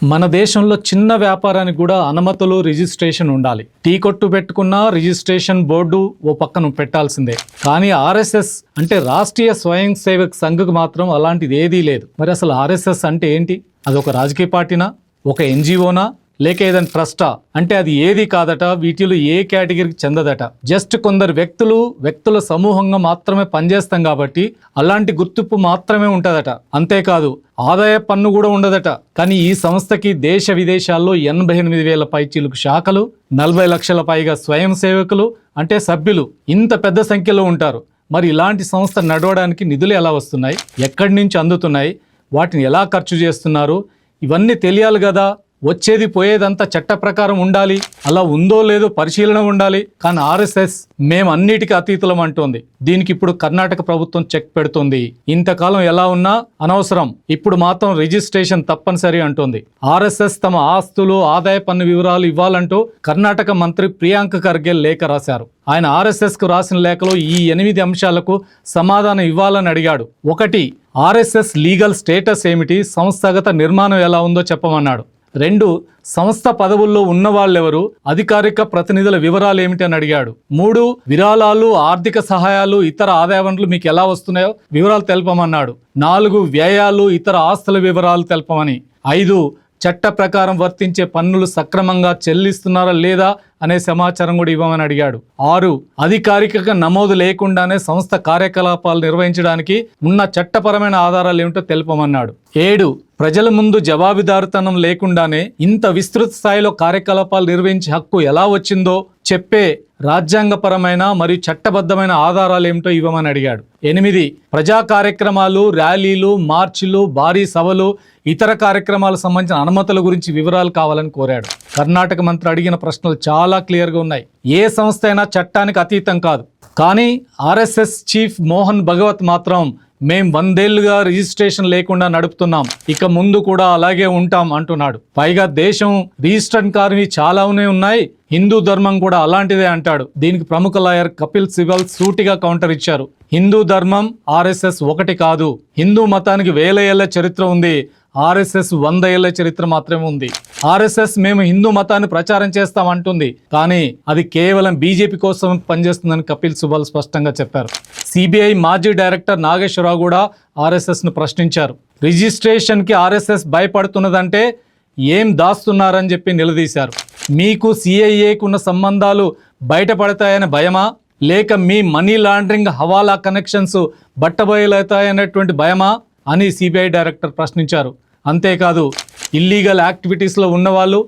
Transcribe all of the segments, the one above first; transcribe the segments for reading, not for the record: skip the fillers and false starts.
మన దేశంలో చిన్న వ్యాపారానికి కూడా అనుమతులు రిజిస్ట్రేషన్ ఉండాలి. టీ కొట్టు పెట్టుకున్నా రిజిస్ట్రేషన్ బోర్డు ఓ పక్కన పెట్టాల్సిందే. కానీ ఆర్ఎస్ఎస్ అంటే రాష్ట్రీయ స్వయం సేవక్ సంఘ్కు మాత్రం అలాంటిది ఏదీ లేదు. మరి అసలు ఆర్ఎస్ఎస్ అంటే ఏంటి? అదొక రాజకీయ పార్టీనా, ఒక ఎన్జిఓనా, లేక ఏదైనా ట్రస్టా? అంటే అది ఏది కాదట. వీటిలో ఏ కేటగిరీకి చెందదట. జస్ట్ కొందరు వ్యక్తుల సమూహంగా మాత్రమే పనిచేస్తాం కాబట్టి అలాంటి గుర్తింపు మాత్రమే ఉంటుందట. అంతేకాదు ఆదాయ పన్ను కూడా ఉండదట. కానీ ఈ సంస్థకి దేశ విదేశాల్లో 88,000 పైచీలకు శాఖలు, 40 లక్షల పైగా స్వయం సేవకులు అంటే సభ్యులు ఇంత పెద్ద సంఖ్యలో ఉంటారు. మరి ఇలాంటి సంస్థ నడవడానికి నిధులు ఎలా వస్తున్నాయి, ఎక్కడి నుంచి అందుతున్నాయి, వాటిని ఎలా ఖర్చు చేస్తున్నారు, ఇవన్నీ తెలియాలి కదా. వచ్చేది పోయేదంతా చట్ట ప్రకారం ఉండాలి. అలా ఉందో లేదో పరిశీలన ఉండాలి. కానీ ఆర్ఎస్ఎస్ మేము అన్నిటికీ అతీతులం అంటోంది. దీనికి ఇప్పుడు కర్ణాటక ప్రభుత్వం చెక్ పెడుతుంది. ఇంతకాలం ఎలా ఉన్నా అనవసరం, ఇప్పుడు మాత్రం రిజిస్ట్రేషన్ తప్పనిసరి అంటోంది. ఆర్ఎస్ఎస్ తమ ఆస్తులు, ఆదాయ పన్ను వివరాలు ఇవ్వాలంటూ కర్ణాటక మంత్రి ప్రియాంక ఖర్గే లేఖ రాశారు. ఆయన ఆర్ఎస్ఎస్ కు రాసిన లేఖలో ఈ 8 అంశాలకు సమాధానం ఇవ్వాలని అడిగాడు. 1. ఆర్ఎస్ఎస్ లీగల్ స్టేటస్ ఏమిటి, సంస్థాగత నిర్మాణం ఎలా ఉందో చెప్పమన్నాడు. 2. సంస్థ పదవుల్లో ఉన్న వాళ్ళెవరు, అధికారిక ప్రతినిధుల వివరాలు ఏమిటి అని అడిగాడు. 3. విరాళాలు, ఆర్థిక సహాయాలు, ఇతర ఆదాయ వనరులు మీకు ఎలా వస్తున్నాయో వివరాలు తెలపమన్నాడు. 4. వ్యయాలు, ఇతర ఆస్తుల వివరాలు తెలపమని. 5. చట్ట ప్రకారం వర్తించే పన్నులు సక్రమంగా చెల్లిస్తున్నారా లేదా అనే సమాచారం కూడా ఇవ్వమని అడిగాడు. 6. అధికారికంగా నమోదు లేకుండానే సంస్థ కార్యకలాపాలు నిర్వహించడానికి ఉన్న చట్టపరమైన ఆధారాలు ఏమిటో తెలపమన్నాడు. 7. ప్రజల ముందు జవాబుదారుతనం లేకుండానే ఇంత విస్తృత స్థాయిలో కార్యకలాపాలు నిర్వహించే హక్కు ఎలా వచ్చిందో చెప్పే రాజ్యాంగపరమైన మరియు చట్టబద్ధమైన ఆధారాలు ఏమిటో ఇవ్వమని అడిగాడు. 8. ప్రజా కార్యక్రమాలు, ర్యాలీలు, మార్చిలు, భారీ సభలు, ఇతర కార్యక్రమాలకు సంబంధించిన అనుమతుల గురించి వివరాలు కావాలని కోరాడు. కర్ణాటక మంత్రి అడిగిన ప్రశ్నలు చాలా క్లియర్గా ఉన్నాయి. ఏ సంస్థ అయినా చట్టానికి అతీతం కాదు. కానీ ఆర్ఎస్ఎస్ చీఫ్ మోహన్ భగవత్ మాత్రం మేం 100 ఏళ్లుగా రిజిస్ట్రేషన్ లేకుండా నడుపుతున్నాం, ఇక ముందు కూడా అలాగే ఉంటాం అంటున్నాడు. పైగా దేశం రిజిస్టర్డ్ కానివి చాలానే ఉన్నాయి, హిందూ ధర్మం కూడా అలాంటిదే అంటాడు. దీనికి ప్రముఖ లాయర్ కపిల్ సిబల్ సూటిగా కౌంటర్ ఇచ్చారు. హిందూ ధర్మం ఆర్ఎస్ఎస్ ఒకటి కాదు. హిందూ మతానికి 1000 ఏళ్ల చరిత్ర ఉంది, ఆర్ఎస్ఎస్ 100 ఏళ్ల చరిత్ర మాత్రమే ఉంది. ఆర్ఎస్ఎస్ మేము హిందూ మతాన్ని ప్రచారం చేస్తాం అంటుంది, కానీ అది కేవలం బీజేపీ కోసం పనిచేస్తుందని కపిల్ సిబల్ స్పష్టంగా చెప్పారు. సిబిఐ మాజీ డైరెక్టర్ నాగేశ్వరరావు కూడా ఆర్ఎస్ఎస్ను ప్రశ్నించారు. రిజిస్ట్రేషన్కి ఆర్ఎస్ఎస్ భయపడుతున్నదంటే ఏం దాస్తున్నారని చెప్పి నిలదీశారు. మీకు సిఐఏకున్న సంబంధాలు బయటపడతాయనే భయమా, లేక మీ మనీ లాండరింగ్, హవాలా కనెక్షన్స్ బట్టబయలవుతాయనేటువంటి భయమా అని సిబిఐ డైరెక్టర్ ప్రశ్నించారు. అంతేకాదు ఇల్లీగల్ యాక్టివిటీస్లో ఉన్నవాళ్ళు,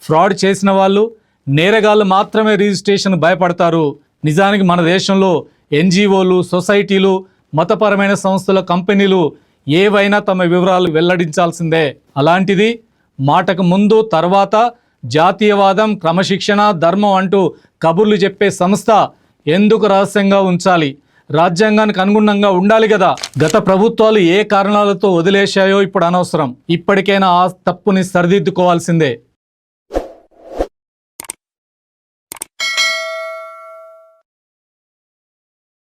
ఫ్రాడ్ చేసిన వాళ్ళు, నేరగాళ్ళు మాత్రమే రిజిస్ట్రేషన్ భయపడతారు. నిజానికి మన దేశంలో ఎన్జిఓలు, సొసైటీలు, మతపరమైన సంస్థల, కంపెనీలు ఏవైనా తమ వివరాలు వెల్లడించాల్సిందే. అలాంటిది మాటకు ముందు తర్వాత జాతీయవాదం, క్రమశిక్షణ, ధర్మం అంటూ కబుర్లు చెప్పే సంస్థ ఎందుకు రహస్యంగా ఉంచాలి? రాజ్యాంగానికి అనుగుణంగా ఉండాలి కదా. గత ప్రభుత్వాలు ఏ కారణాలతో వదిలేశాయో ఇప్పుడు అనవసరం. ఇప్పటికైనా ఆ తప్పుని సరిదిద్దుకోవాల్సిందే.